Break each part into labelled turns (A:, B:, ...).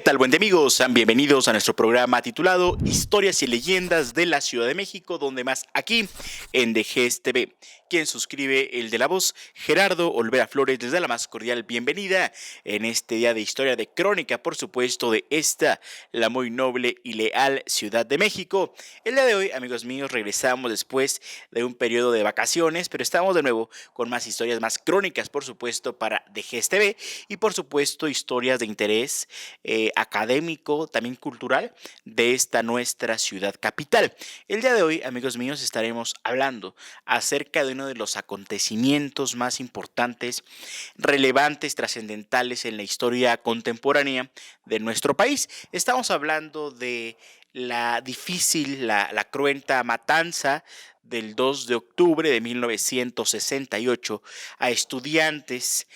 A: tal, buen día amigos? Sean bienvenidos a nuestro programa titulado Historias y Leyendas de la Ciudad de México, donde más aquí en DGES TV. Quien suscribe el de la voz, Gerardo Olvera Flores, les da la más cordial bienvenida en este día de historia de crónica, por supuesto, de esta, la muy noble y leal Ciudad de México. El día de hoy, amigos míos, regresamos después de un periodo de vacaciones, pero estamos de nuevo con más historias, más crónicas, por supuesto, para DGES TV y por supuesto historias de interés académico, también cultural, de esta nuestra ciudad capital. El día de hoy, amigos míos, estaremos hablando acerca de uno de los acontecimientos más importantes, relevantes, trascendentales en la historia contemporánea de nuestro país. Estamos hablando de la difícil, la cruenta matanza del 2 de octubre de 1968 a estudiantes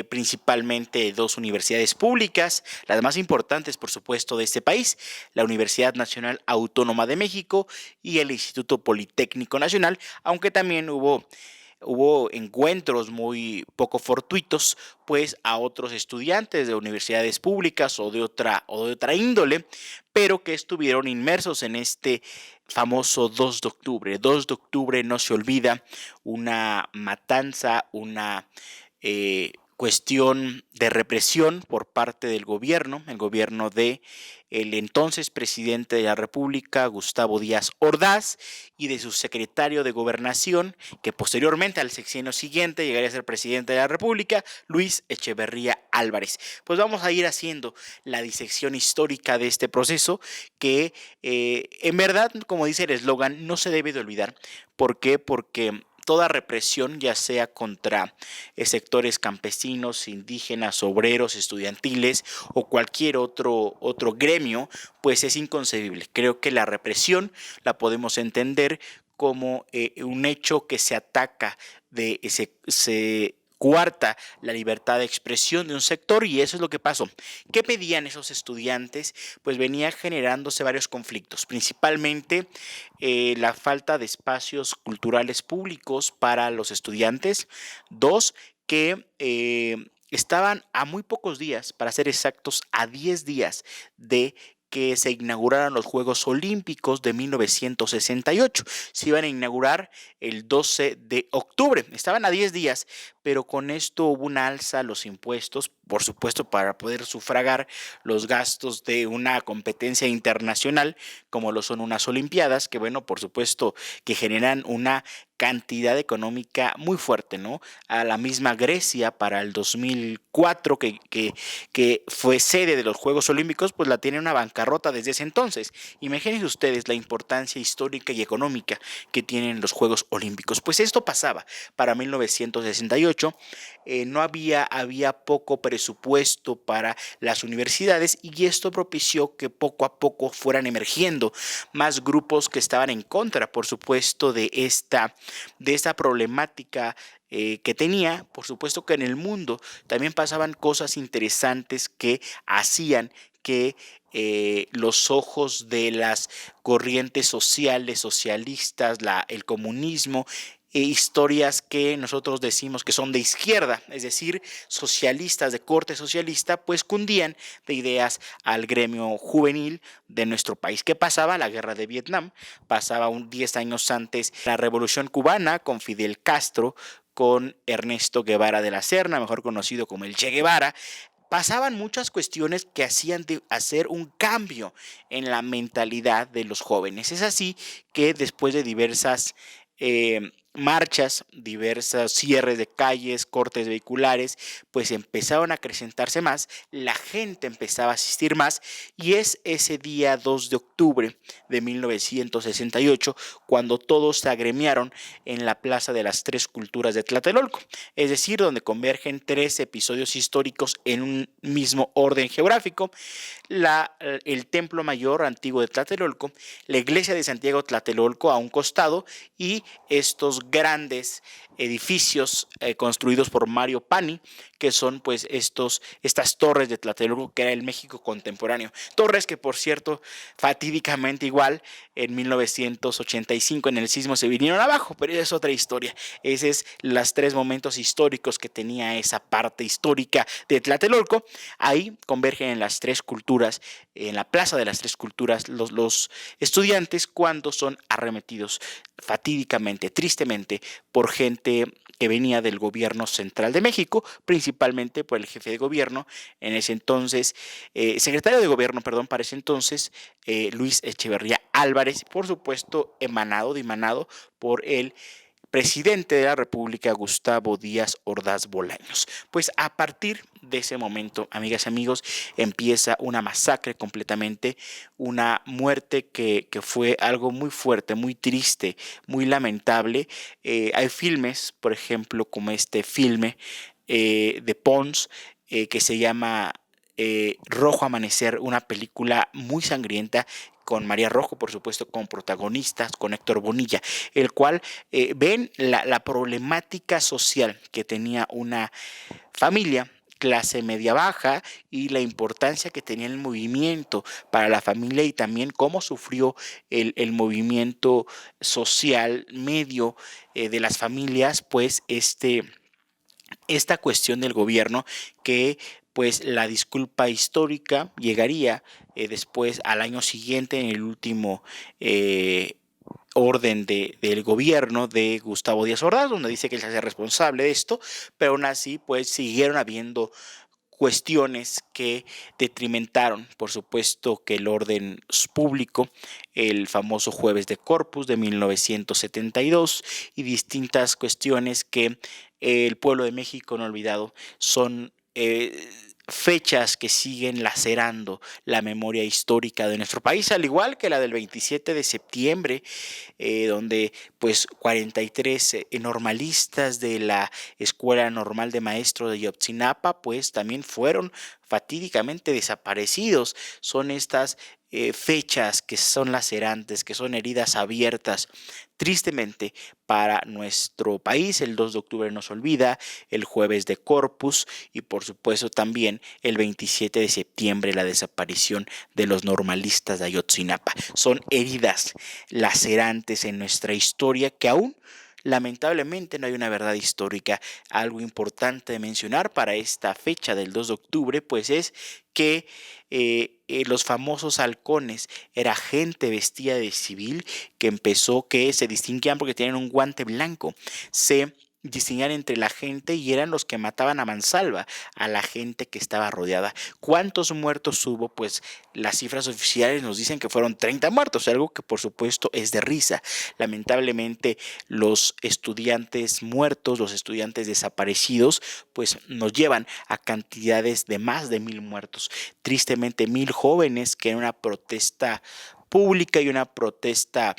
A: principalmente de dos universidades públicas, las más importantes por supuesto de este país, la Universidad Nacional Autónoma de México y el Instituto Politécnico Nacional, aunque también hubo encuentros muy poco fortuitos pues a otros estudiantes de universidades públicas o de otra índole, pero que estuvieron inmersos en este famoso 2 de octubre. 2 de octubre no se olvida, una matanza, una cuestión de represión por parte del gobierno, el gobierno de el entonces presidente de la República, Gustavo Díaz Ordaz, y de su secretario de Gobernación, que posteriormente al sexenio siguiente llegaría a ser presidente de la República, Luis Echeverría Álvarez. Pues vamos a ir haciendo la disección histórica de este proceso que en verdad, como dice el eslogan, no se debe de olvidar. ¿Por qué? Porque toda represión, ya sea contra sectores campesinos, indígenas, obreros, estudiantiles o cualquier otro gremio, pues es inconcebible. Creo que la represión la podemos entender como un hecho que se ataca, se coarta la libertad de expresión de un sector, y eso es lo que pasó. ¿Qué pedían esos estudiantes? Pues venía generándose varios conflictos, principalmente la falta de espacios culturales públicos para los estudiantes. Dos, que estaban a muy pocos días, para ser exactos, a 10 días de que se inauguraran los Juegos Olímpicos de 1968. Se iban a inaugurar el 12 de octubre. Estaban a 10 días, pero con esto hubo una alza a los impuestos, por supuesto, para poder sufragar los gastos de una competencia internacional, como lo son unas Olimpiadas, que bueno, por supuesto, que generan una cantidad económica muy fuerte, ¿no? A la misma Grecia para el 2004, que fue sede de los Juegos Olímpicos, pues la tiene una bancarrota desde ese entonces. Imagínense ustedes la importancia histórica y económica que tienen los Juegos Olímpicos. Pues esto pasaba para 1968, no había poco presupuesto para las universidades, y esto propició que poco a poco fueran emergiendo más grupos que estaban en contra, por supuesto, de esta problemática que tenía. Por supuesto que en el mundo también pasaban cosas interesantes que hacían que los ojos de las corrientes sociales, socialistas, el comunismo, historias que nosotros decimos que son de izquierda, es decir, socialistas de corte socialista, pues cundían de ideas al gremio juvenil de nuestro país. ¿Qué pasaba? La guerra de Vietnam, pasaba 10 años antes la revolución cubana con Fidel Castro, con Ernesto Guevara de la Serna, mejor conocido como el Che Guevara. Pasaban muchas cuestiones que hacían de hacer un cambio en la mentalidad de los jóvenes. Es así que después de diversas marchas, diversos cierres de calles, cortes vehiculares, pues empezaron a acrecentarse más, la gente empezaba a asistir más, y es ese día 2 de octubre de 1968 cuando todos se agremiaron en la Plaza de las Tres Culturas de Tlatelolco, es decir, donde convergen tres episodios históricos en un mismo orden geográfico: el Templo Mayor Antiguo de Tlatelolco, la Iglesia de Santiago Tlatelolco a un costado, y estos grandes edificios construidos por Mario Pani, que son pues estas torres de Tlatelolco, que era el México contemporáneo. Torres que, por cierto, fatídicamente igual en 1985 en el sismo se vinieron abajo, pero esa es otra historia. Esos es los tres momentos históricos que tenía esa parte histórica de Tlatelolco. Ahí convergen en las tres culturas, en la Plaza de las Tres Culturas, los estudiantes cuando son arremetidos fatídicamente, tristemente, por gente que venía del gobierno central de México, principalmente por el jefe de gobierno, en ese entonces, secretario de gobierno, perdón, para ese entonces, Luis Echeverría Álvarez, por supuesto, emanado por el presidente de la República, Gustavo Díaz Ordaz Bolaños. Pues a partir de ese momento, amigas y amigos, empieza una masacre completamente, una muerte que fue algo muy fuerte, muy triste, muy lamentable. Hay filmes, por ejemplo, como este filme de Pons, que se llama Rojo Amanecer, una película muy sangrienta con María Rojo, por supuesto, con protagonistas, con Héctor Bonilla, el cual ven la problemática social que tenía una familia clase media baja y la importancia que tenía el movimiento para la familia y también cómo sufrió el movimiento social medio de las familias, pues esta cuestión del gobierno que pues la disculpa histórica llegaría después al año siguiente en el último orden del gobierno de Gustavo Díaz Ordaz, donde dice que él se hace responsable de esto, pero aún así pues siguieron habiendo cuestiones que detrimentaron, por supuesto, que el orden público, el famoso Jueves de Corpus de 1972 y distintas cuestiones que el pueblo de México no olvidado son fechas que siguen lacerando la memoria histórica de nuestro país, al igual que la del 27 de septiembre, donde pues 43 normalistas de la Escuela Normal de Maestros de Yotzinapa pues también fueron fatídicamente desaparecidos. Son estas fechas que son lacerantes, que son heridas abiertas. Tristemente para nuestro país, el 2 de octubre nos olvida, el Jueves de Corpus y por supuesto también el 27 de septiembre la desaparición de los normalistas de Ayotzinapa. Son heridas lacerantes en nuestra historia que aún lamentablemente no hay una verdad histórica. Algo importante de mencionar para esta fecha del 2 de octubre pues es que los famosos halcones era gente vestida de civil que se distinguían porque tenían un guante blanco, se distinguían entre la gente y eran los que mataban a mansalva a la gente que estaba rodeada. ¿Cuántos muertos hubo? Pues las cifras oficiales nos dicen que fueron 30 muertos, algo que por supuesto es de risa. Lamentablemente los estudiantes muertos, los estudiantes desaparecidos, pues nos llevan a cantidades de más de 1000 muertos. Tristemente 1000 jóvenes que en una protesta pública y una protesta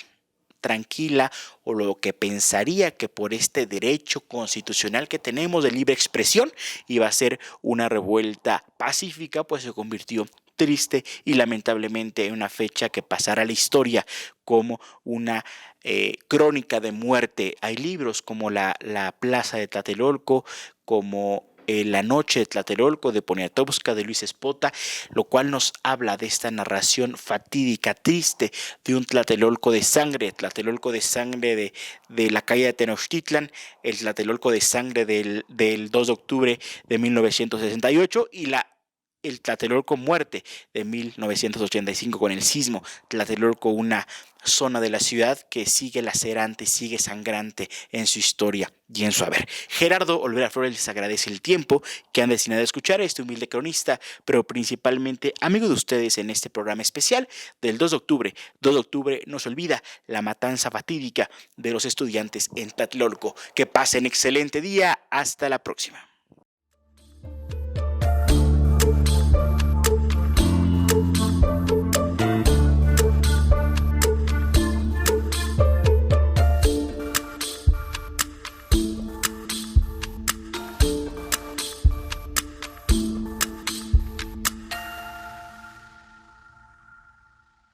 A: tranquila o lo que pensaría que por este derecho constitucional que tenemos de libre expresión iba a ser una revuelta pacífica, pues se convirtió triste y lamentablemente en una fecha que pasará a la historia como una crónica de muerte. Hay libros como la Plaza de Tlatelolco, como La Noche de Tlatelolco de Poniatowska de Luis Espota, lo cual nos habla de esta narración fatídica, triste, de un Tlatelolco de sangre de la calle de Tenochtitlan, el Tlatelolco de sangre del 2 de octubre de 1968 y el Tlatelolco muerte de 1985 con el sismo. Tlatelolco, una zona de la ciudad que sigue lacerante, sigue sangrante en su historia y en su haber. Gerardo Olvera Flores les agradece el tiempo que han destinado a escuchar a este humilde cronista, pero principalmente amigo de ustedes en este programa especial del 2 de octubre. 2 de octubre no se olvida la matanza fatídica de los estudiantes en Tlatelolco. Que pasen excelente día. Hasta la próxima.